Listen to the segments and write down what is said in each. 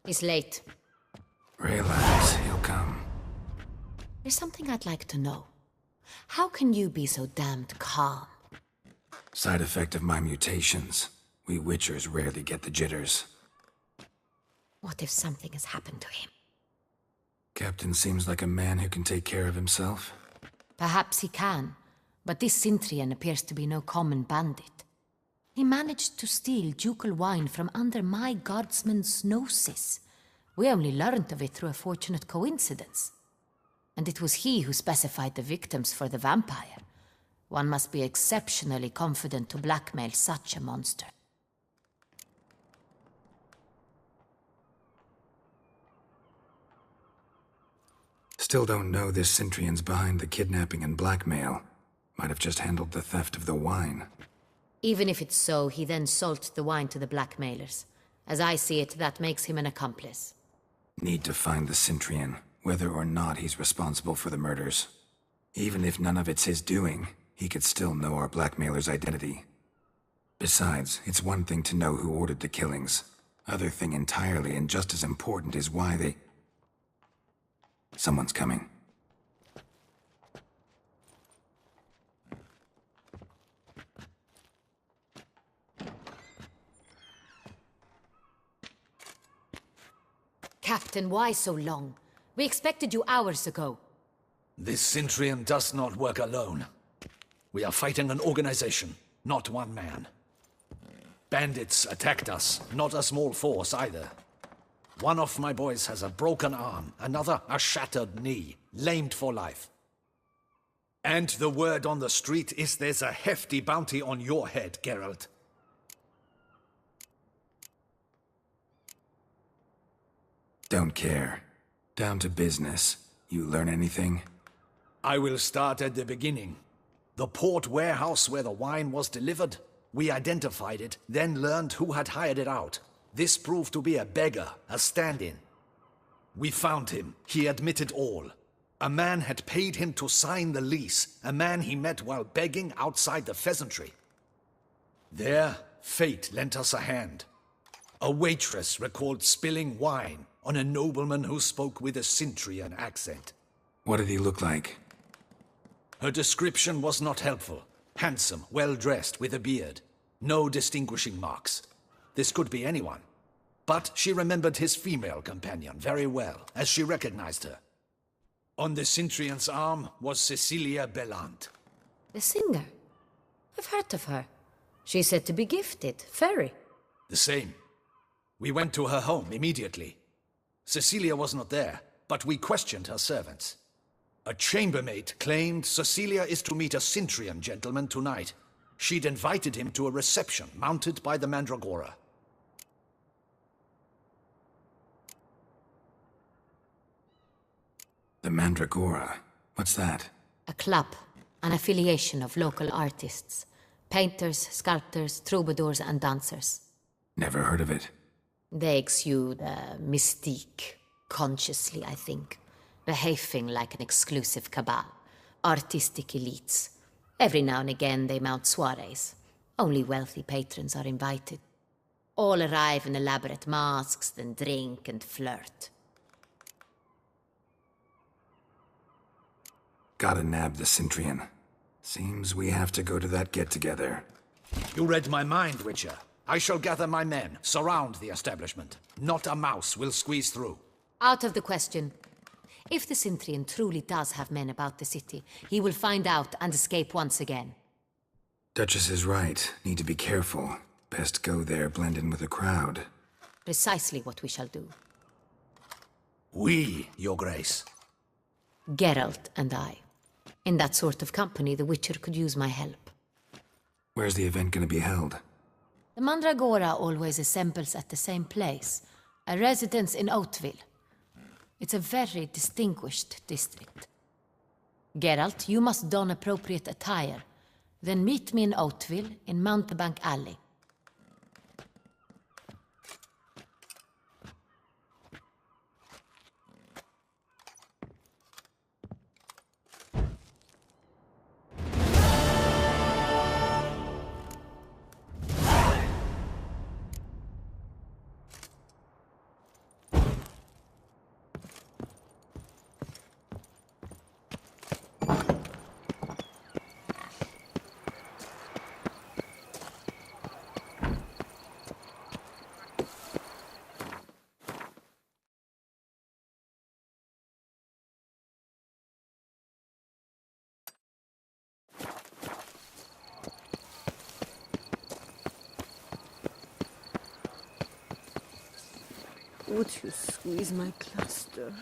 He's late. Relax, he'll come. There's something I'd like to know. How can you be so damned calm? Side effect of my mutations. We Witchers rarely get the jitters. What if something has happened to him? Captain seems like a man who can take care of himself. Perhaps he can, but this Cintrian appears to be no common bandit. He managed to steal ducal wine from under my guardsman's noses. We only learned of it through a fortunate coincidence. And it was he who specified the victims for the vampire. One must be exceptionally confident to blackmail such a monster. Still don't know this Cintrian's behind the kidnapping and blackmail. Might have just handled the theft of the wine. Even if it's so, he then sold the wine to the blackmailers. As I see it, that makes him an accomplice. Need to find the Cintrian, whether or not he's responsible for the murders. Even if none of it's his doing, he could still know our blackmailer's identity. Besides, it's one thing to know who ordered the killings. Other thing entirely, and just as important, is why they... Someone's coming. Captain, why so long? We expected you hours ago. This Cintrian does not work alone. We are fighting an organization, not one man. Bandits attacked us, not a small force either. One of my boys has a broken arm, another a shattered knee, lamed for life. And the word on the street is there's a hefty bounty on your head, Geralt. Don't care. Down to business. You learn anything? I will start at the beginning. The port warehouse where the wine was delivered. We identified it, then learned who had hired it out. This proved to be a beggar, a stand-in. We found him. He admitted all. A man had paid him to sign the lease, a man he met while begging outside the pheasantry. There, fate lent us a hand. A waitress recalled spilling wine on a nobleman who spoke with a Cintrian accent. What did he look like? Her description was not helpful. Handsome, well-dressed, with a beard. No distinguishing marks. This could be anyone. But she remembered his female companion very well, as she recognized her. On the Cintrian's arm was Cecilia Bellant. The singer? I've heard of her. She's said to be gifted, fairy. The same. We went to her home immediately. Cecilia was not there, but we questioned her servants. A chambermaid claimed Cecilia is to meet a Cintrian gentleman tonight. She'd invited him to a reception mounted by the Mandragora. The Mandragora? What's that? A club, an affiliation of local artists. Painters, sculptors, troubadours and dancers. Never heard of it. They exude mystique, consciously, I think. Behaving like an exclusive cabal. Artistic elites. Every now and again they mount soirees. Only wealthy patrons are invited. All arrive in elaborate masks, then drink and flirt. Gotta nab the Cintrian. Seems we have to go to that get-together. You read my mind, Witcher. I shall gather my men, surround the establishment. Not a mouse will squeeze through. Out of the question. If the Cintrian truly does have men about the city, he will find out and escape once again. Duchess is right. Need to be careful. Best go there, blend in with the crowd. Precisely what we shall do. We, Your Grace. Geralt and I. In that sort of company, the Witcher could use my help. Where's the event gonna be held? The Mandragora always assembles at the same place, a residence in Oatville. It's a very distinguished district. Geralt, you must don appropriate attire. Then meet me in Oatville, in Mountebank Alley. Would you squeeze my cluster?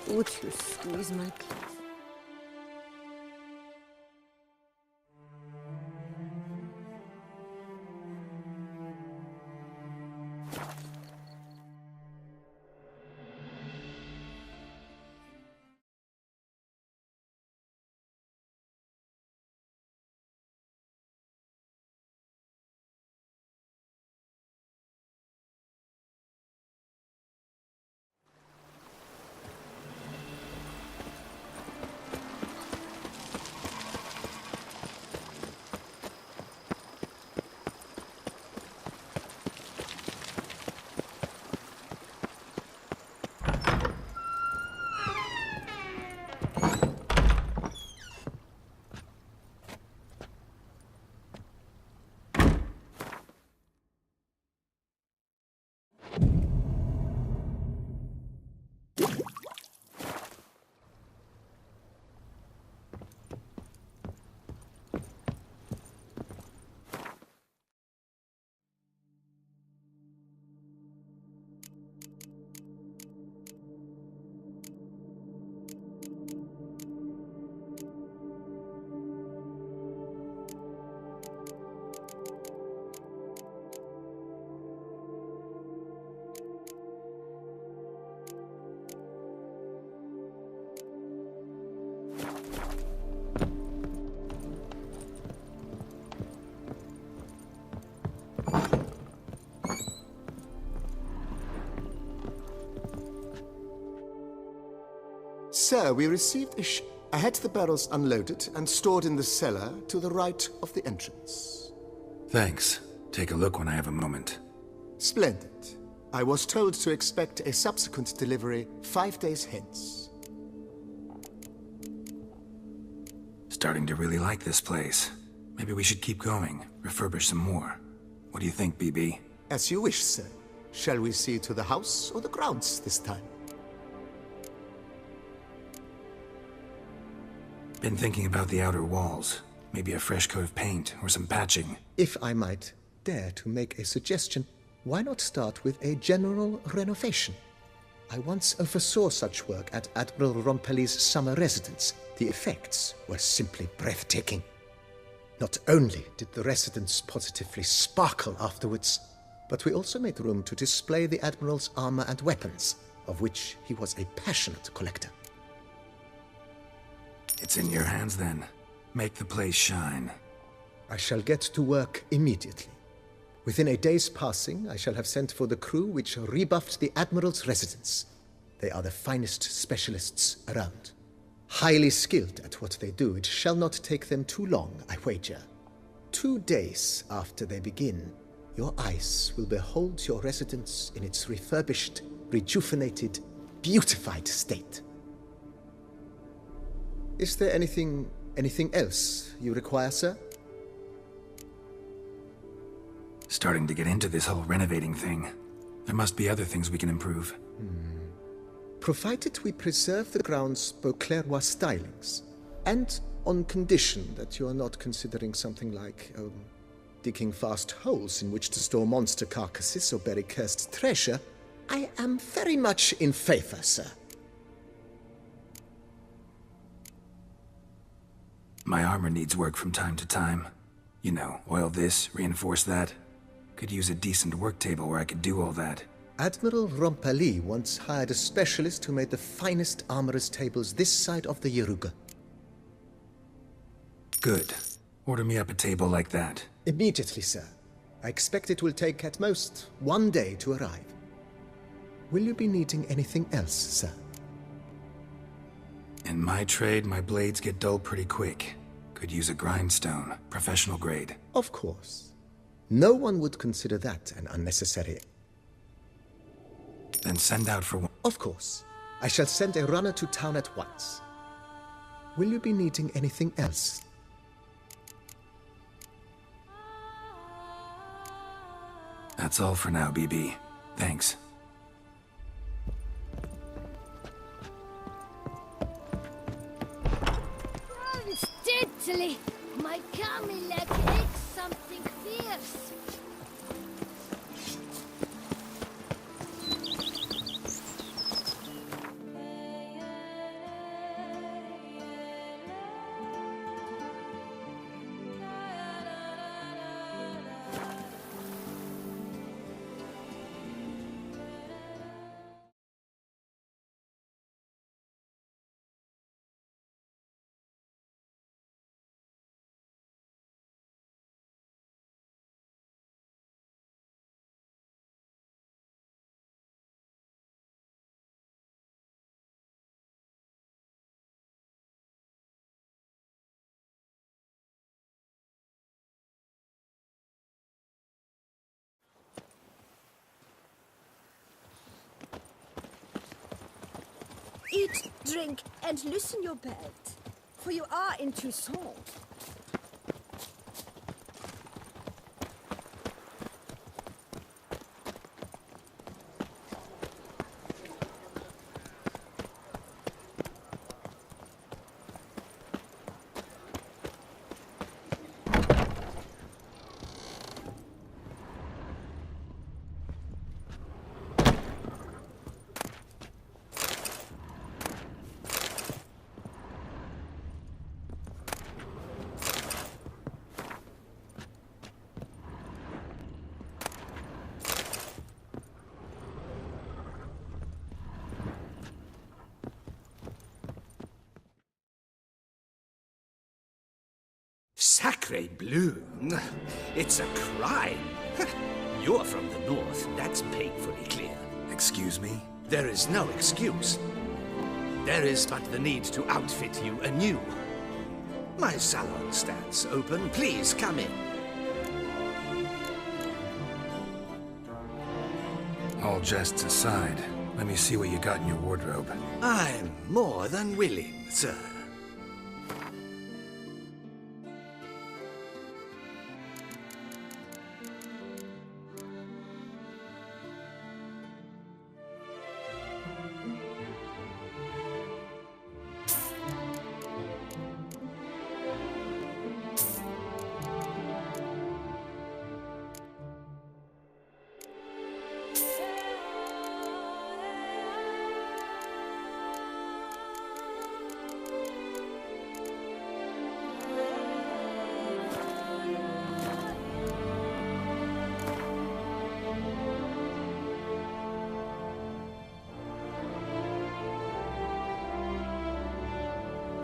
Would you squeeze my cluster? Sir, we received I had the barrels unloaded and stored in the cellar to the right of the entrance. Thanks. Take a look when I have a moment. Splendid. I was told to expect a subsequent delivery 5 days hence. Starting to really like this place. Maybe we should keep going, refurbish some more. What do you think, BB? As you wish, sir. Shall we see to the house or the grounds this time? Been thinking about the outer walls. Maybe a fresh coat of paint or some patching. If I might dare to make a suggestion, why not start with a general renovation? I once oversaw such work at Admiral Rompelli's summer residence. The effects were simply breathtaking. Not only did the residence positively sparkle afterwards, but we also made room to display the Admiral's armor and weapons, of which he was a passionate collector. It's in your hands then. Make the place shine. I shall get to work immediately. Within a day's passing, I shall have sent for the crew which rebuffed the Admiral's residence. They are the finest specialists around. Highly skilled at what they do, it shall not take them too long, I wager. 2 days after they begin, your eyes will behold your residence in its refurbished, rejuvenated, beautified state. Is there anything else you require, sir? Starting to get into this whole renovating thing. There must be other things we can improve. Provided we preserve the ground's Beauclercois stylings, and on condition that you are not considering something like, digging vast holes in which to store monster carcasses or bury cursed treasure, I am very much in favor, sir. My armor needs work from time to time. You know, oil this, reinforce that. Could use a decent work table where I could do all that. Admiral Rompelli once hired a specialist who made the finest armorer's tables this side of the Yaruga. Good. Order me up a table like that. Immediately, sir. I expect it will take at most 1 day to arrive. Will you be needing anything else, sir? In my trade, my blades get dull pretty quick. Could use a grindstone, professional grade. Of course. No one would consider that an unnecessary... Then send out for one. Of course. I shall send a runner to town at once. Will you be needing anything else? That's all for now, BB. Thanks. Steadily, my Camilla takes something fierce. Eat, drink, and loosen your belt, for you are in Toussaint. Sacre bleu! It's a crime! You're from the north, that's painfully clear. Excuse me? There is no excuse. There is but the need to outfit you anew. My salon stands open. Please come in. All jests aside, let me see what you got in your wardrobe. I'm more than willing, sir.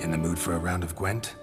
In the mood for a round of Gwent?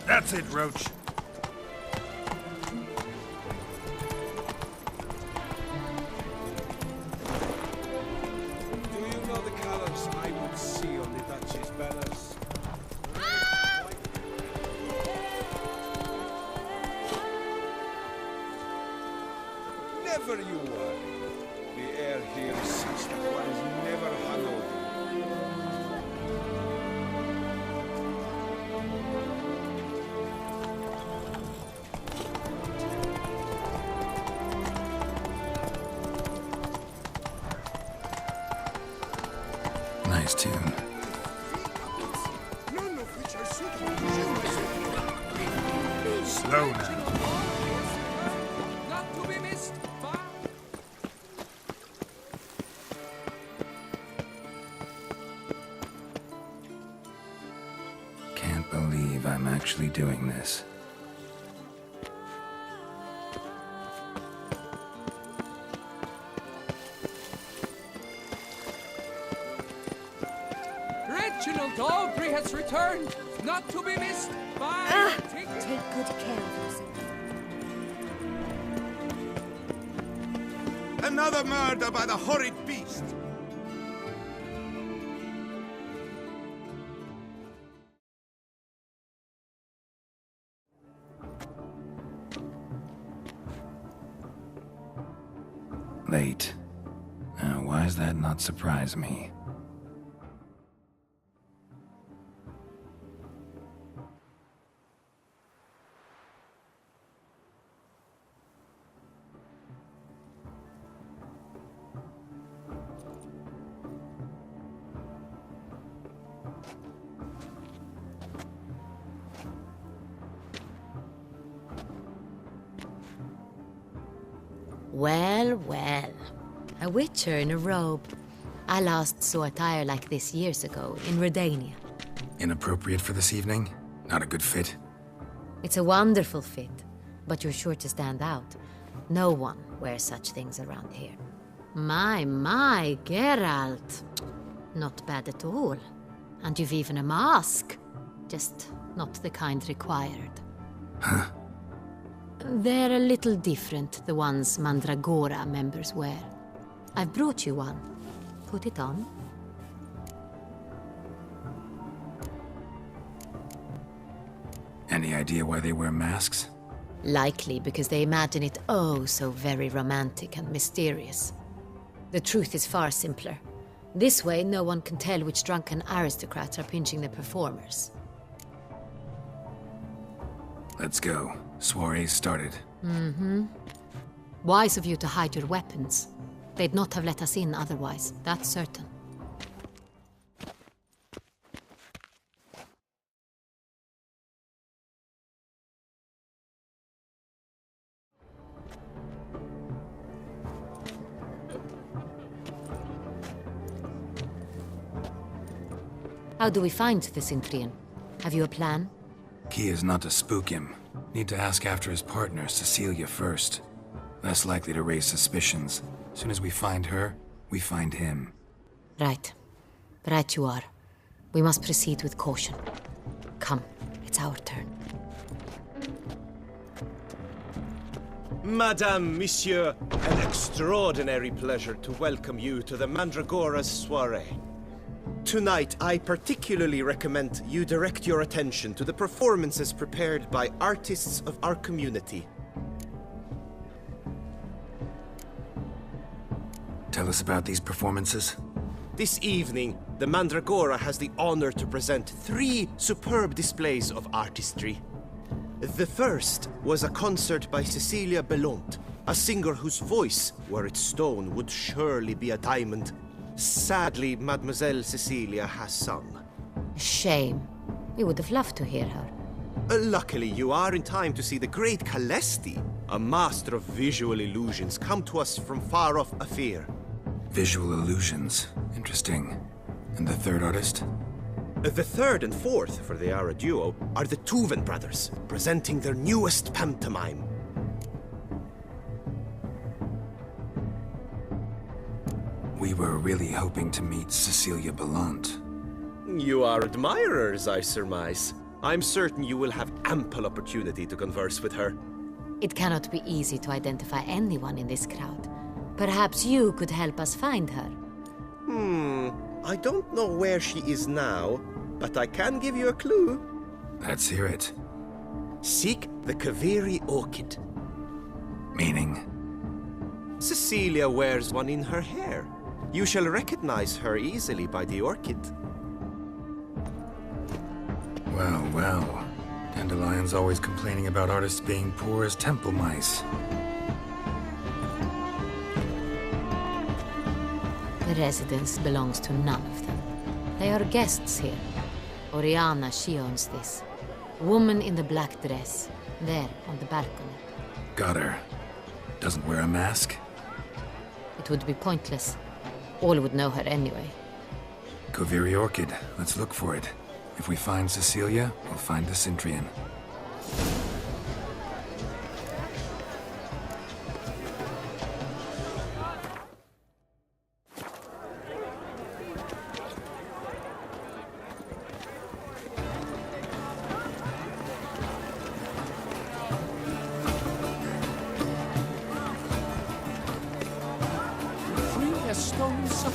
That's it, Roach. Do you know the colors I would see on the Duchy's banners? Never you worry. The air here is such that one is never hungover. Nice tune. None of which are suitable to Slow now. Not to be missed. Can't believe I'm actually doing this. Reginald Aubrey has returned, not to be missed by... Take good care of yourself. Another murder by the horrid beast. Late. Now, why does that not surprise me? Well, well. A witcher in a robe. I last saw attire like this years ago, in Redania. Inappropriate for this evening? Not a good fit? It's a wonderful fit, but you're sure to stand out. No one wears such things around here. My, Geralt. Not bad at all. And you've even a mask. Just not the kind required. Huh? They're a little different, the ones Mandragora members wear. I've brought you one. Put it on. Any idea why they wear masks? Likely because they imagine it oh so very romantic and mysterious. The truth is far simpler. This way, no one can tell which drunken aristocrats are pinching the performers. Let's go. Soiree's started. Wise of you to hide your weapons. They'd not have let us in otherwise, that's certain. How do we find the Cintrian? Have you a plan? Key is not to spook him. Need to ask after his partner, Cecilia, first. Less likely to raise suspicions. As soon as we find her, we find him. Right. Right you are. We must proceed with caution. Come, it's our turn. Madame, Monsieur, an extraordinary pleasure to welcome you to the Mandragora's soiree. Tonight, I particularly recommend you direct your attention to the performances prepared by artists of our community. Tell us about these performances. This evening, the Mandragora has the honor to present 3 superb displays of artistry. The first was a concert by Cecilia Belont, a singer whose voice, were it stone, would surely be a diamond. Sadly, Mademoiselle Cecilia has sung. Shame. We would have loved to hear her. Luckily, you are in time to see the great Calesti, a master of visual illusions, come to us from far off Afir. Visual illusions. Interesting. And the third artist? The third and fourth, for they are a duo, are the Tuven brothers, presenting their newest pantomime. We were really hoping to meet Cecilia Bellant. You are admirers, I surmise. I'm certain you will have ample opportunity to converse with her. It cannot be easy to identify anyone in this crowd. Perhaps you could help us find her. I don't know where she is now, but I can give you a clue. Let's hear it. Seek the Kaviri orchid. Meaning? Cecilia wears one in her hair. You shall recognize her easily by the orchid. Well, well. Dandelion's always complaining about artists being poor as temple mice. The residence belongs to none of them. They are guests here. Oriana, she owns this. Woman in the black dress, there on the balcony. Got her. Doesn't wear a mask? It would be pointless. All would know her anyway. Kaviri Orchid. Let's look for it. If we find Cecilia, we'll find the Cintrian.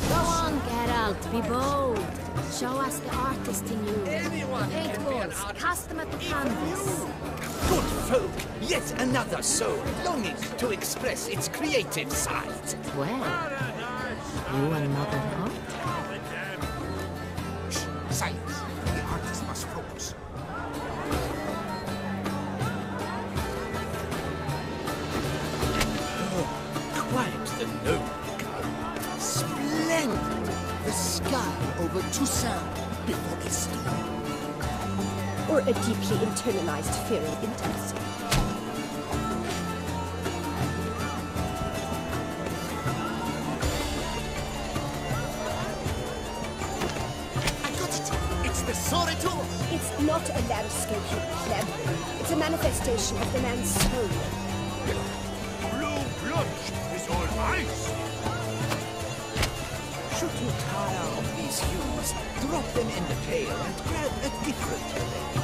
Go on, Geralt, be bold. Show us the artist in you. Eight balls, cast them at the canvas. Good folk, yet another soul longing to express its creative side. Well, you another art? Shh, silence. The artist must focus. Oh, quiet the noble. Splendid! The sky over Toussaint before a storm. Or a deeply internalized fear of intimacy. I got it! It's the Soritor! It's not a landscape, you pleb. It's a manifestation of the man's soul. Blue blood is all ice. Should you tire of these hues, drop them in the pail and grab a different color.